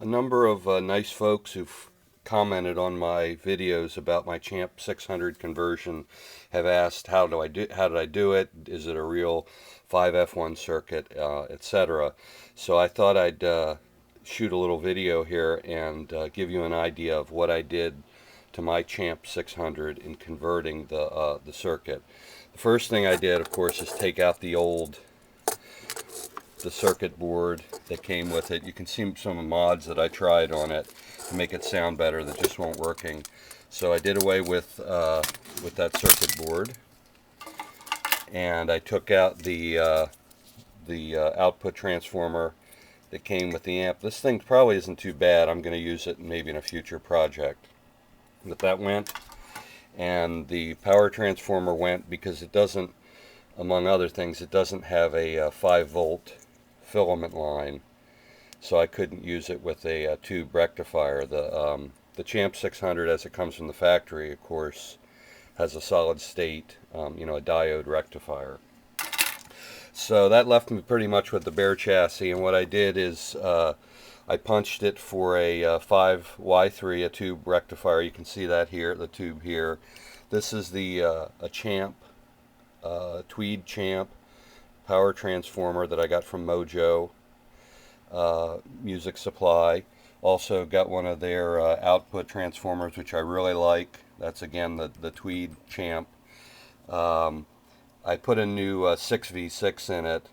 A number of nice folks who've commented on my videos about my Champ 600 conversion have asked how did I do it? Is it a real 5F1 circuit, etc. So I thought I'd shoot a little video here and give you an idea of what I did to my Champ 600 in converting the circuit. The first thing I did, of course, is take out the circuit board that came with it. You can see some mods that I tried on it to make it sound better that just weren't working. So I did away with that circuit board, and I took out the output transformer that came with the amp. This thing probably isn't too bad. I'm going to use it maybe in a future project. But that went, and the power transformer went because it doesn't, among other things, it doesn't have a 5-volt filament line, so I couldn't use it with a tube rectifier. The Champ 600, as it comes from the factory, of course, has a solid state, a diode rectifier. So that left me pretty much with the bare chassis, and what I did is I punched it for a 5Y3, a tube rectifier. You can see that here, the tube here. This is a Champ, Tweed Champ power transformer that I got from Mojo Music Supply. Also got one of their output transformers, which I really like. That's again the Tweed Champ. I put a new 6V6 in it.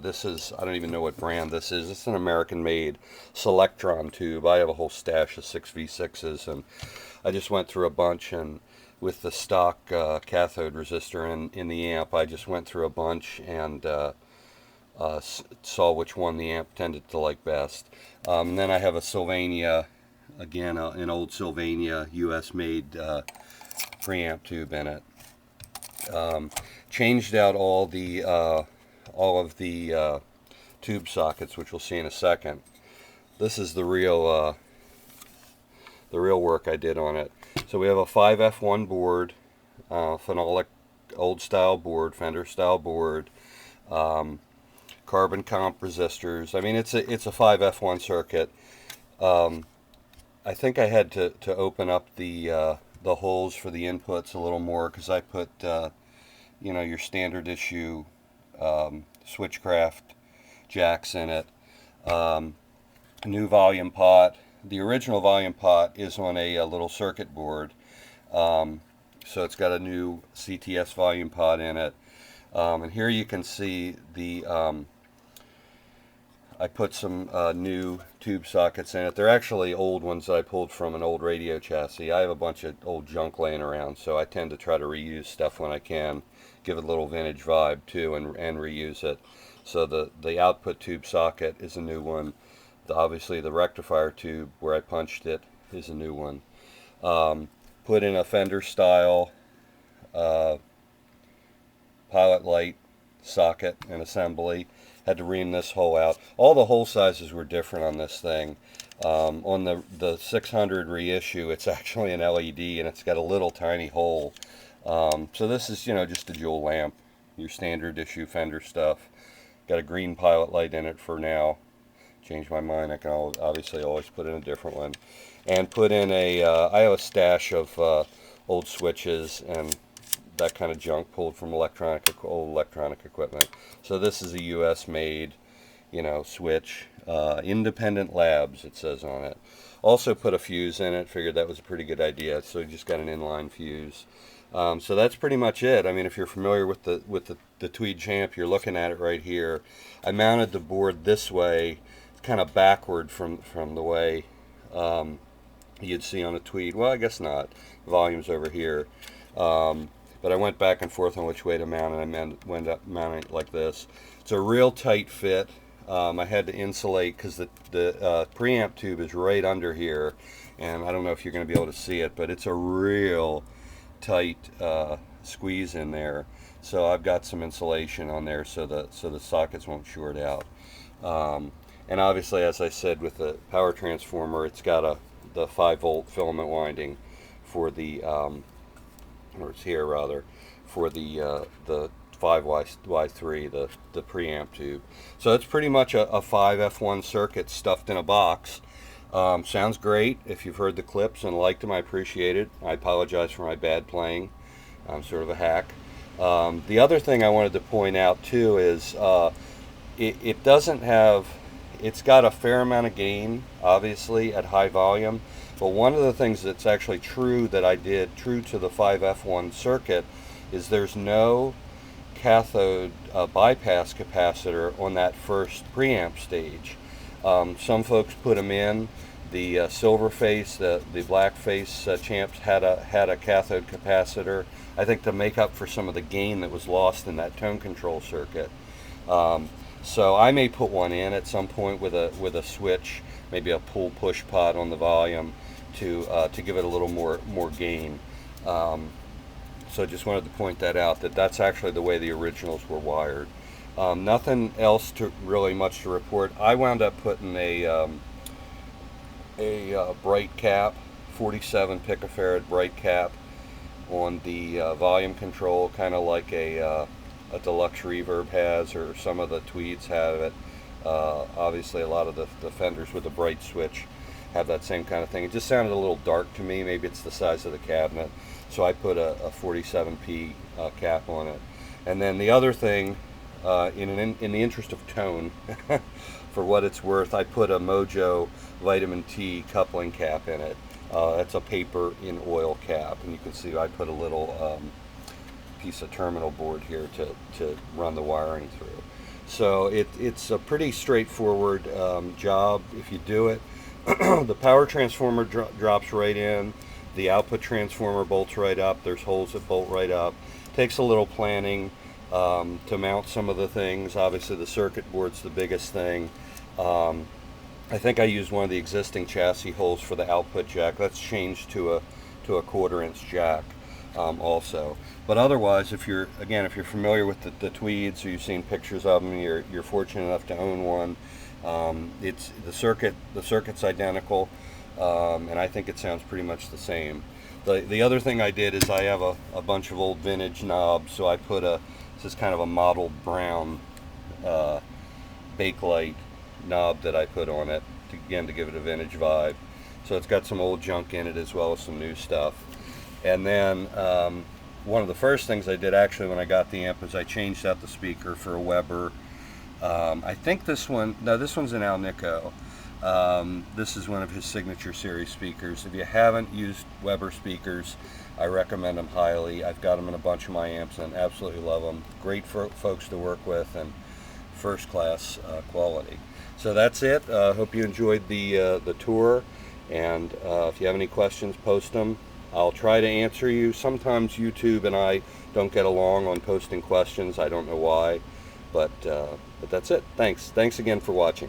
This is, I don't even know what brand this is. It's an American-made Selectron tube. I have a whole stash of 6V6s, and I just went through a bunch, and with the stock cathode resistor in the amp, I just went through a bunch and saw which one the amp tended to like best. And then I have a Sylvania, again an old Sylvania US-made preamp tube in it. Changed out all of the tube sockets, which we'll see in a second. This is the real work I did on it. So we have a 5F1 board, phenolic old style board, Fender style board, carbon comp resistors. I mean, it's a 5F1 circuit. I think I had to open up the holes for the inputs a little more, because I put your standard issue switchcraft jacks in it. New volume pot. The original volume pot is on a little circuit board, so it's got a new CTS volume pot in it. And here you can see I put some new tube sockets in it. They're actually old ones that I pulled from an old radio chassis. I have a bunch of old junk laying around, so I tend to try to reuse stuff when I can, give it a little vintage vibe too, and reuse it. So the output tube socket is a new one. Obviously the rectifier tube where I punched it is a new one. Put in a Fender style pilot light socket and assembly. Had to ream this hole out. All the hole sizes were different on this thing. On the 600 reissue, it's actually an LED, and it's got a little tiny hole. So this is just a jewel lamp, your standard issue Fender stuff. Got a green pilot light in it for now. Change my mind, I can obviously always put in a different one. And put in I have a stash of old switches and that kind of junk pulled from old electronic equipment. So this is a US made, switch. Independent Labs, it says on it. Also put a fuse in it, figured that was a pretty good idea, so you just got an inline fuse. So that's pretty much it. I mean, if you're familiar with the Tweed Champ, you're looking at it right here. I mounted the board this way, kind of backward from the way you'd see on a Tweed. Well, I guess not. The volume's over here. But I went back and forth on which way to mount it. I wound up mounting it like this. It's a real tight fit. I had to insulate because the preamp tube is right under here, and I don't know if you're going to be able to see it, but it's a real tight squeeze in there. So I've got some insulation on there so the sockets won't short out. And obviously, as I said, with the power transformer, it's got the 5-volt filament winding for the or it's here rather, for the 5Y3, the preamp tube. So it's pretty much a 5F1 circuit stuffed in a box. Sounds great. If you've heard the clips and liked them, I appreciate it. I apologize for my bad playing. I'm sort of a hack. The other thing I wanted to point out too is it doesn't have, it's got a fair amount of gain, obviously, at high volume. But one of the things that's actually true that I did, true to the 5F1 circuit, is there's no cathode bypass capacitor on that first preamp stage. Some folks put them in. The silver face, the black face champs had a cathode capacitor, I think, to make up for some of the gain that was lost in that tone control circuit. So I may put one in at some point with a switch, maybe a pull push pot on the volume to give it a little more gain. So just wanted to point that out, that's actually the way the originals were wired. Nothing else to really much to report. I wound up putting a bright cap, 47 picofarad bright cap on the volume control, kind of like a deluxe reverb has, or some of the tweeds have it. Obviously a lot of the Fenders with the bright switch have that same kind of thing. It just sounded a little dark to me. Maybe it's the size of the cabinet. So I put a 47p cap on it. And then the other thing, in the interest of tone, for what it's worth, I put a Mojo vitamin T coupling cap in it. That's a paper in oil cap, and you can see I put a little piece of terminal board here to run the wiring through. So it's a pretty straightforward job if you do it. The power transformer drops right in. The output transformer bolts right up. There's holes that bolt right up. Takes a little planning to mount some of the things. Obviously the circuit board's the biggest thing. I think I used one of the existing chassis holes for the output jack. That's changed to a 1/4 inch jack also. But otherwise, if you're familiar with the tweeds, or you've seen pictures of them, you're fortunate enough to own one. It's the circuit's identical, and I think it sounds pretty much the same. The other thing I did is I have a bunch of old vintage knobs, so I put this is kind of a mottled brown Bakelite knob that I put on it, again to give it a vintage vibe. So it's got some old junk in it as well as some new stuff. And then one of the first things I did actually when I got the amp is I changed out the speaker for a Weber. I think this one's an Alnico. This is one of his signature series speakers. If you haven't used Weber speakers, I recommend them highly. I've got them in a bunch of my amps and absolutely love them. Great for folks to work with and first class quality. So that's it. Hope you enjoyed the tour, and if you have any questions, post them. I'll try to answer you. Sometimes YouTube and I don't get along on posting questions. I don't know why, but that's it. Thanks again for watching.